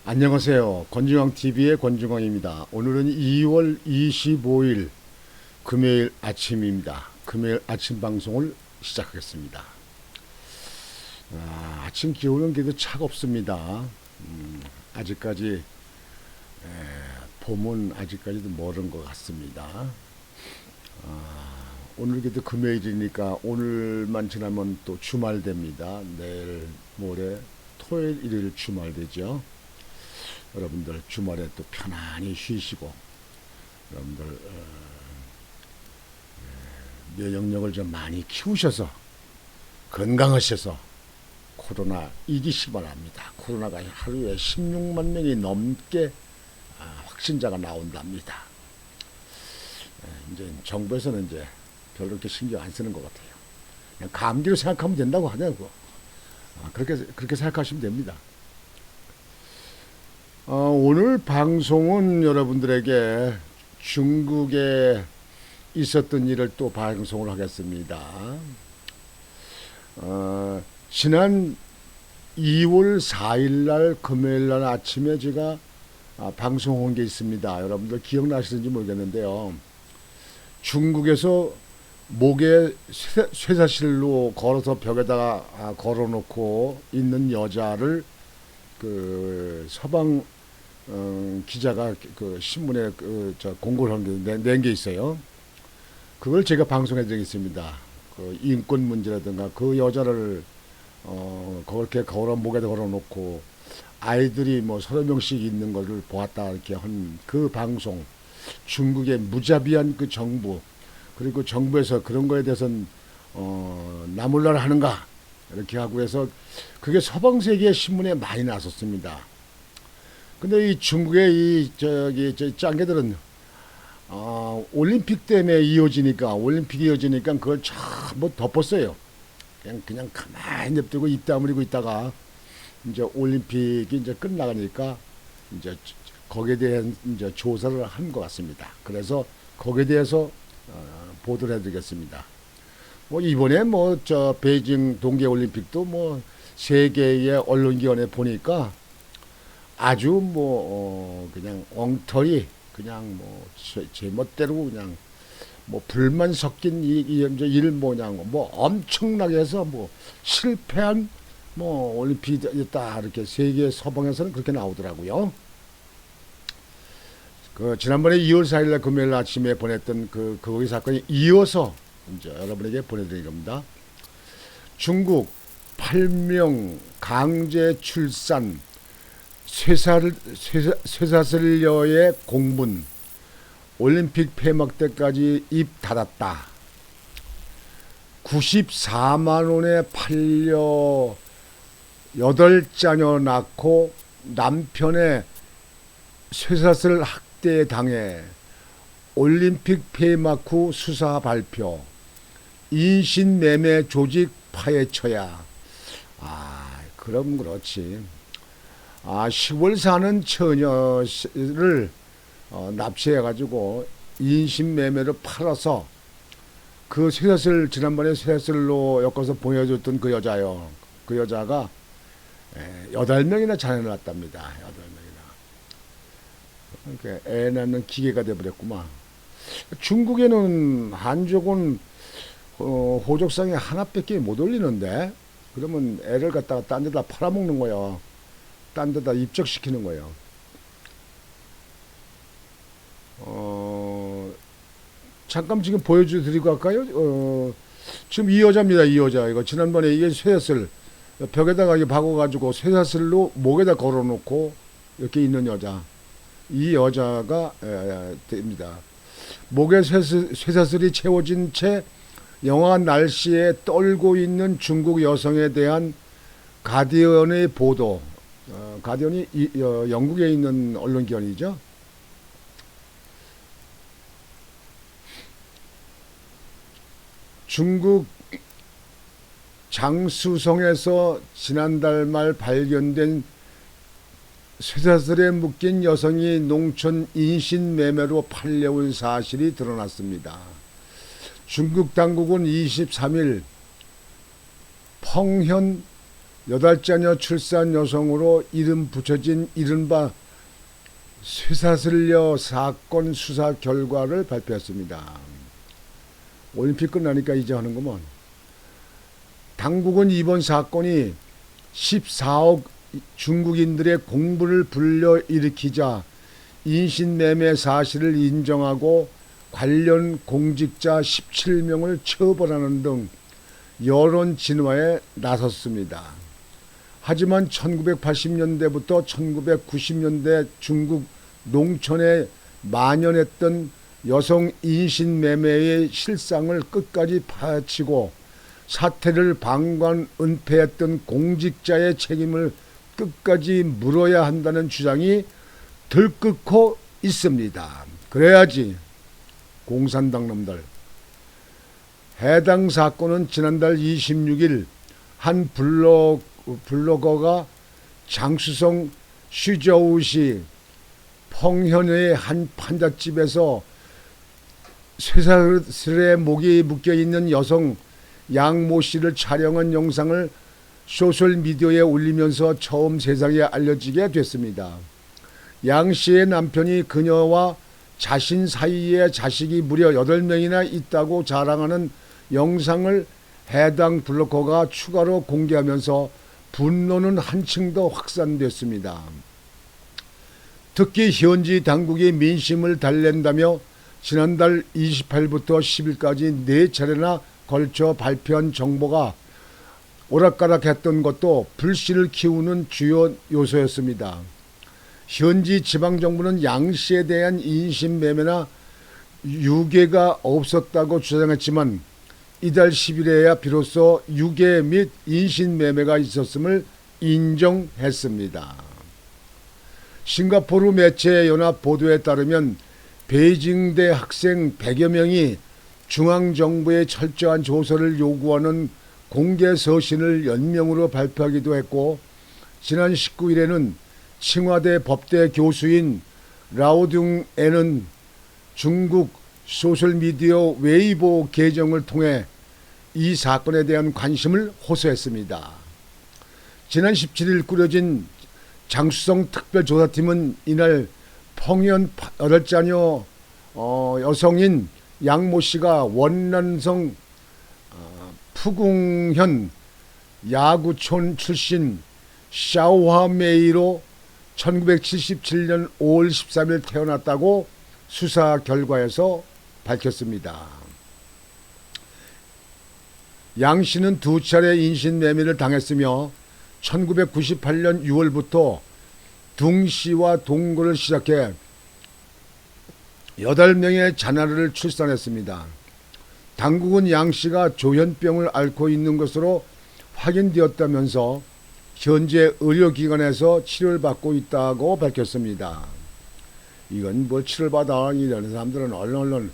안녕하세요. 권중왕TV의 권중왕입니다. 오늘은 2월 25일 금요일 아침입니다. 금요일 아침 방송을 시작하겠습니다. 아침 기온은 그래도 차갑습니다. 아직까지 봄은 아직까지도 멀은 것 같습니다. 오늘 그래도 금요일이니까 오늘만 지나면 또 주말 됩니다. 내일 모레 토요일 일요일 주말 되죠. 여러분들 주말에 또 편안히 쉬시고 여러분들 면역력을 좀 많이 키우셔서 건강하셔서 코로나 이기시 바랍니다. 코로나가 하루에 16만 명이 넘게 확진자가 나온답니다. 이제 정부에서는 이제 별로 그렇게 신경 안 쓰는 것 같아요. 그냥 감기로 생각하면 된다고 하냐고. 그렇게 생각하시면 됩니다. 오늘 방송은 여러분들에게 중국에 있었던 일을 또 방송을 하겠습니다. 지난 2월 4일 날 금요일 날 아침에 제가 방송한 게 있습니다. 여러분들 기억나시는지 모르겠는데요. 중국에서 목에 쇠사실로 걸어서 벽에다가 걸어놓고 있는 여자를 그 서방 기자가 그 신문에 공고를 낸 게 있어요. 그걸 제가 방송해 드리겠습니다. 그 인권 문제라든가 그 여자를 그렇게 목에다 걸어놓고 아이들이 뭐 30명씩 있는 것을 보았다 이렇게 한 그 방송, 중국의 무자비한 그 정부, 그리고 정부에서 그런 거에 대해서는 나몰라를 하는가 이렇게 하고 해서 그게 서방 세계 신문에 많이 나섰습니다. 근데 이 중국의 저 짱개들은 올림픽 때문에 올림픽이 이어지니까 그걸 전부 덮었어요. 그냥 가만히 냅두고 입 다물고 있다가 이제 올림픽이 이제 끝나가니까 이제 거기에 대한 이제 조사를 한 것 같습니다. 그래서 거기에 대해서 보도를 해드리겠습니다. 뭐 이번에 뭐 저 베이징 동계올림픽도 뭐 세계의 언론기관에 보니까 아주 뭐 그냥 엉터리 그냥 뭐 제멋대로 그냥 뭐 불만 섞인 일 뭐냐고 뭐 엄청나게 해서 뭐 실패한 뭐 올림픽이었다 이렇게 세계 서방에서는 그렇게 나오더라고요. 그 지난번에 2월 4일 날 금요일 아침에 보냈던 거기 사건이 이어서 이제 여러분에게 보내드린 겁니다. 중국 8명 강제 출산 쇠사슬녀의 공분 올림픽 폐막 때까지 입 닫았다. 94만 원에 팔려 8자녀 낳고 남편의 쇠사슬 학대에 당해 올림픽 폐막 후 수사 발표. 인신매매 조직 파헤쳐야. 그럼 그렇지. 10월 사는 처녀를 납치해가지고 인신매매로 팔아서 그 쇠사슬 지난번에 쇠사슬로 엮어서 보여줬던 그 여자요. 그 여자가 8명이나 자녀를 낳았답니다. 8명이나. 그러니까 애 낳는 기계가 돼버렸구만. 중국에는 한족은 호족상에 하나밖에 못 올리는데 그러면 애를 갖다가 딴 데다 팔아먹는 거야. 딴 데다 입적시키는 거예요. 잠깐 지금 보여드리고 할까요? 지금 이 여자입니다. 이 여자. 이거 지난번에 이게 쇠사슬 벽에다가 박아가지고 쇠사슬로 목에다 걸어놓고 이렇게 있는 여자. 이 여자가 됩니다. 목에 쇠사슬이 채워진 채 영하 날씨에 떨고 있는 중국 여성에 대한 가디언의 보도. 가디언이 영국에 있는 언론기관이죠. 중국 장수성에서 지난달 말 발견된 쇠사슬에 묶인 여성이 농촌 인신매매로 팔려온 사실이 드러났습니다. 중국 당국은 23일 펑현 8자녀 출산 여성으로 이름 붙여진 이른바 쇠사슬녀 사건 수사 결과를 발표했습니다. 올림픽 끝나니까 이제 하는구먼. 당국은 이번 사건이 14억 중국인들의 공분을 불러일으키자 인신매매 사실을 인정하고 관련 공직자 17명을 처벌하는 등 여론 진화에 나섰습니다. 하지만 1980년대부터 1990년대 중국 농촌에 만연했던 여성 인신매매의 실상을 끝까지 파헤치고 사태를 방관 은폐했던 공직자의 책임을 끝까지 물어야 한다는 주장이 들끓고 있습니다. 그래야지 공산당 놈들. 해당 사건은 지난달 26일 한 블로거가 장쑤성 슈저우시 펑현의 한 판잣집에서 쇠사슬에 목이 묶여있는 여성 양모 씨를 촬영한 영상을 소셜미디어에 올리면서 처음 세상에 알려지게 됐습니다. 양 씨의 남편이 그녀와 자신 사이에 자식이 무려 8명이나 있다고 자랑하는 영상을 해당 블로거가 추가로 공개하면서 분노는 한층 더 확산됐습니다. 특히 현지 당국이 민심을 달랜다며 지난달 28일부터 10일까지 4차례나 걸쳐 발표한 정보가 오락가락했던 것도 불씨를 키우는 주요 요소였습니다. 현지 지방정부는 양 씨에 대한 인신매매나 유괴가 없었다고 주장했지만 이달 10일에야 비로소 유괴 및 인신매매가 있었음을 인정했습니다. 싱가포르 매체 연합 보도에 따르면 베이징대 학생 100여 명이 중앙정부의 철저한 조사를 요구하는 공개 서신을 연명으로 발표하기도 했고, 지난 19일에는 칭화대 법대 교수인 라오둥에는 중국 소셜미디어 웨이보 계정을 통해 이 사건에 대한 관심을 호소했습니다. 지난 17일 꾸려진 장쑤성 특별조사팀은 이날 펑현 8자녀 여성인 양모 씨가 원난성 푸궁현 야구촌 출신 샤오화메이로 1977년 5월 13일 태어났다고 수사 결과에서 밝혔습니다. 양 씨는 2차례 인신매매를 당했으며 1998년 6월부터 둥씨와 동거를 시작해 8명의 자녀를 출산했습니다. 당국은 양 씨가 조현병을 앓고 있는 것으로 확인되었다면서 현재 의료기관에서 치료를 받고 있다고 밝혔습니다. 이건 뭘 치료를 받아. 이러는 사람들은 얼른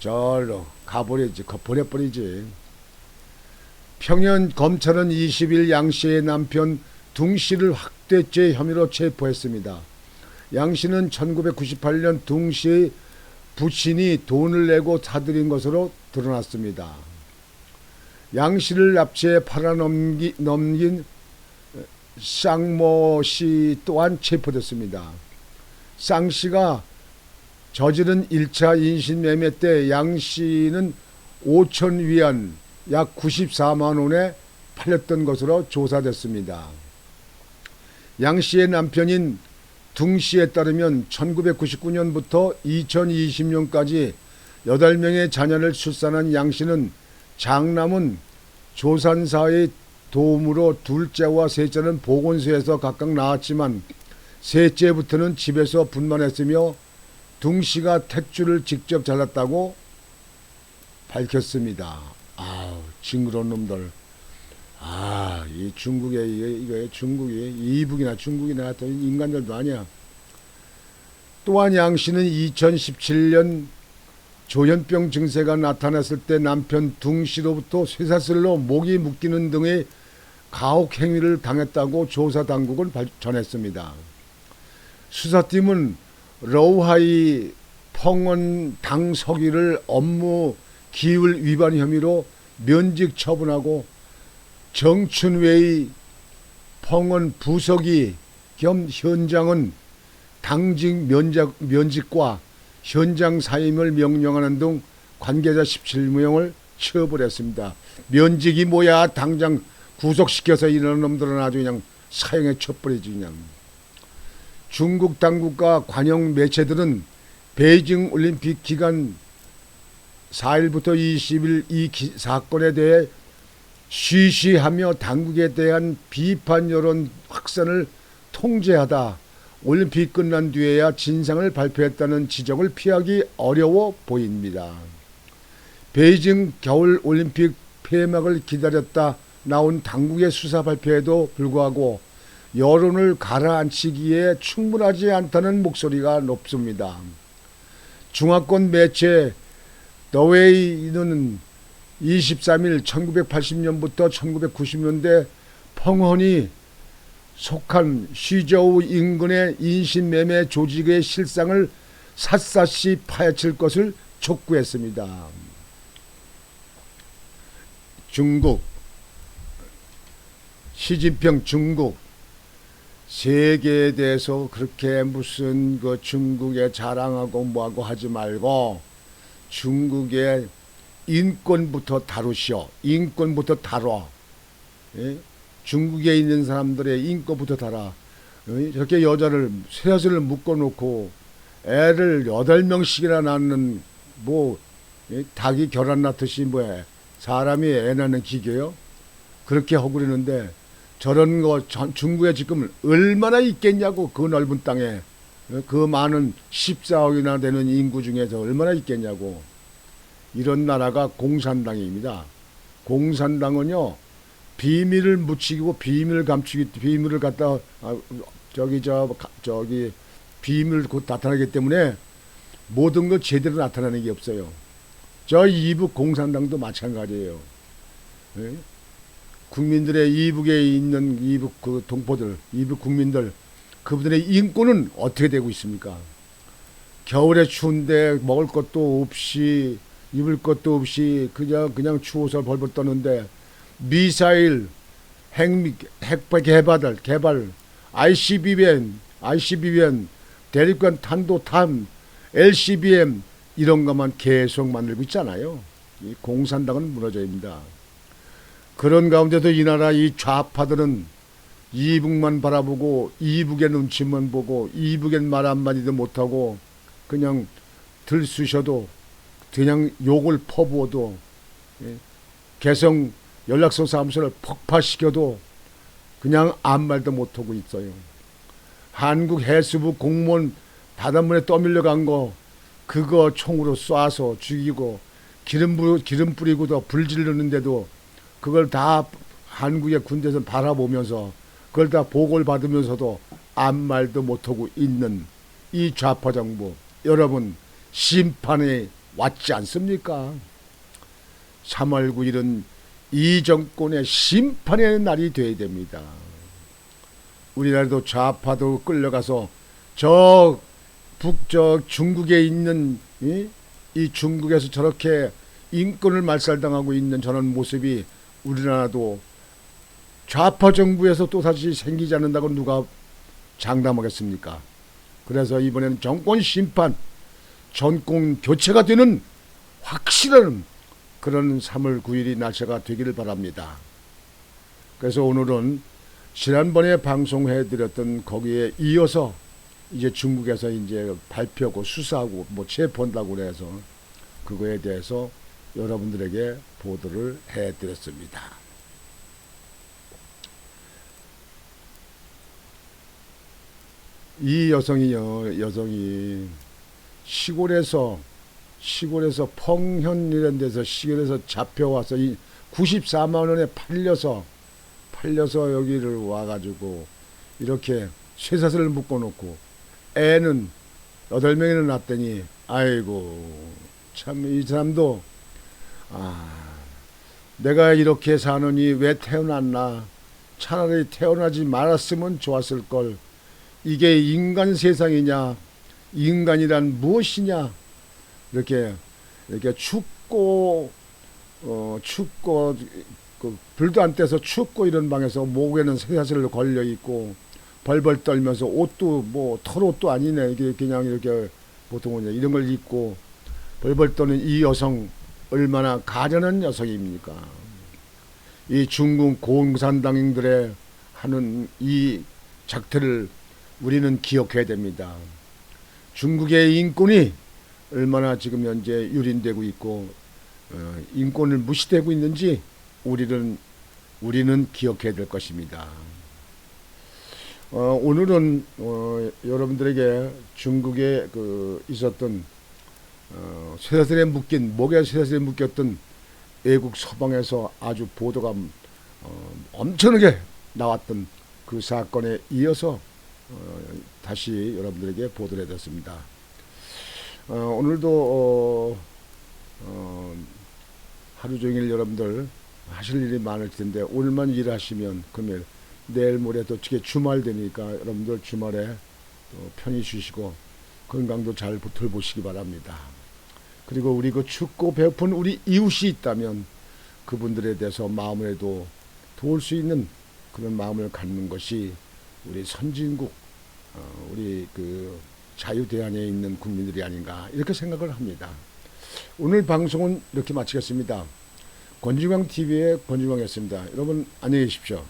절로 가버리지, 보내버리지. 평양 검찰은 20일 양 씨의 남편 둥 씨를 학대죄 혐의로 체포했습니다. 양 씨는 1998년 둥 씨의 부친이 돈을 내고 사들인 것으로 드러났습니다. 양 씨를 납치해 팔아넘긴 쌍모 씨 또한 체포됐습니다. 쌍 씨가 저지른 1차 인신매매 때 양 씨는 5천 위안 약 94만 원에 팔렸던 것으로 조사됐습니다. 양 씨의 남편인 둥 씨에 따르면 1999년부터 2020년까지 8명의 자녀를 출산한 양 씨는 장남은 조산사의 도움으로 둘째와 셋째는 보건소에서 각각 낳았지만 셋째부터는 집에서 분만했으며 둥 씨가 탯줄을 직접 잘랐다고 밝혔습니다. 아우, 징그러운 놈들. 이 중국에 이거 중국이 이북이나 중국이나 하여튼 인간들도 아니야. 또한 양 씨는 2017년 조현병 증세가 나타났을 때 남편 둥 씨로부터 쇠사슬로 목이 묶이는 등의 가혹 행위를 당했다고 조사 당국은 전했습니다. 수사팀은 러우하이 펑원 당 서기를 업무 기율 위반 혐의로 면직 처분하고 정춘웨이 펑은 부서기 겸 현장은 당직 면직과 현장 사임을 명령하는 등 관계자 17명을 처벌했습니다. 면직이 뭐야? 당장 구속시켜서 이런 놈들은 아주 그냥 사형에 쳐버리지 그냥. 중국 당국과 관영 매체들은 베이징 올림픽 기간 4일부터 20일 이 사건에 대해 쉬쉬하며 당국에 대한 비판 여론 확산을 통제하다 올림픽 끝난 뒤에야 진상을 발표했다는 지적을 피하기 어려워 보입니다. 베이징 겨울 올림픽 폐막을 기다렸다 나온 당국의 수사 발표에도 불구하고 여론을 가라앉히기에 충분하지 않다는 목소리가 높습니다. 중화권 매체 더웨이는 23일 1980년부터 1990년대 펑헌이 속한 시저우 인근의 인신매매 조직의 실상을 샅샅이 파헤칠 것을 촉구했습니다. 중국, 시진핑 중국, 세계에 대해서 그렇게 무슨 그 중국에 자랑하고 뭐하고 하지 말고 중국의 인권부터 다루시오. 인권부터 다뤄. 예? 중국에 있는 사람들의 인권부터 다뤄. 저렇게 여자를 셋을 묶어놓고 애를 8명씩이나 낳는 뭐 닭이 결혼 낳듯이 뭐해. 사람이 애 낳는 기계요? 그렇게 하고 그러는데 저런 거 중국에 지금 얼마나 있겠냐고. 그 넓은 땅에 그 많은 14억이나 되는 인구 중에서 얼마나 있겠냐고. 이런 나라가 공산당입니다. 공산당은요 비밀을 묻히고 비밀을 감추기 비밀을 갖다 비밀을 곧 나타나기 때문에 모든 걸 제대로 나타나는 게 없어요. 저 이북 공산당도 마찬가지예요. 예? 국민들의 이북에 있는 이북 그 동포들, 이북 국민들, 그분들의 인권은 어떻게 되고 있습니까? 겨울에 추운데 먹을 것도 없이 입을 것도 없이 그냥 추워서 벌벌 떠는데 미사일, 핵 개발, ICBM, 대륙간 탄도탄, LCBM 이런 것만 계속 만들고 있잖아요. 이 공산당은 무너져입니다. 그런 가운데도 이 나라 이 좌파들은 이북만 바라보고 이북의 눈치만 보고 이북엔 말 한마디도 못하고 그냥 들쑤셔도 그냥 욕을 퍼부어도 개성 연락소 사무소를 폭파시켜도 그냥 아무 말도 못하고 있어요. 한국 해수부 공무원 바닷물에 떠밀려 간 거 그거 총으로 쏴서 죽이고 기름 뿌리고도 불 지르는데도 그걸 다 한국의 군대에서 바라보면서 그걸 다 보고를 받으면서도 아무 말도 못하고 있는 이 좌파 정부, 여러분 심판이 왔지 않습니까? 3월 9일은 이 정권의 심판의 날이 되어야 됩니다. 우리나라도 좌파도 끌려가서 중국에 있는 이 중국에서 저렇게 인권을 말살당하고 있는 저런 모습이 우리나라도 좌파 정부에서 또다시 생기지 않는다고 누가 장담하겠습니까? 그래서 이번에는 정권 심판, 정권 교체가 되는 확실한 그런 3월 9일이 날짜가 되기를 바랍니다. 그래서 오늘은 지난번에 방송해드렸던 거기에 이어서 이제 중국에서 이제 발표하고 수사하고 뭐 체포한다고 그래서 그거에 대해서 여러분들에게 보도를 해드렸습니다. 이 여성이 시골에서 펑현이라는 데서 시골에서 잡혀와서 94만 원에 팔려서 여기를 와가지고 이렇게 쇠사슬을 묶어놓고 애는 8명이나 낳았더니 아이고 참 이 사람도 내가 이렇게 사느니 왜 태어났나, 차라리 태어나지 말았으면 좋았을걸. 이게 인간 세상이냐, 인간이란 무엇이냐, 이렇게 춥고 그 불도 안 떼서 춥고 이런 방에서 목에는 쇠사슬로 걸려 있고 벌벌 떨면서 옷도 뭐 털옷도 아니네. 이게 그냥 이렇게 보통은 이런 걸 입고 벌벌 떠는 이 여성 얼마나 가련한 여성입니까? 이 중국 공산당인들의 하는 이 작태를 우리는 기억해야 됩니다. 중국의 인권이 얼마나 지금 현재 유린되고 있고 인권을 무시되고 있는지 우리는 기억해야 될 것입니다. 오늘은 여러분들에게 중국에 있었던 쇠사슬에 묶인 목에 쇠사슬에 묶였던 외국 서방에서 아주 보도가 엄청나게 나왔던 그 사건에 이어서 다시 여러분들에게 보도를 해드렸습니다. 오늘도 하루 종일 여러분들 하실 일이 많을 텐데 오늘만 일하시면 금요일 내일 모레 또 주말 되니까 여러분들 주말에 또 편히 쉬시고 건강도 잘 돌보시기 바랍니다. 그리고 우리 그 춥고 배고픈 우리 이웃이 있다면 그분들에 대해서 마음에도 도울 수 있는 그런 마음을 갖는 것이 우리 선진국 우리 그 자유대한에 있는 국민들이 아닌가 이렇게 생각을 합니다. 오늘 방송은 이렇게 마치겠습니다. 권중광TV의 권중광이었습니다. 여러분 안녕히 계십시오.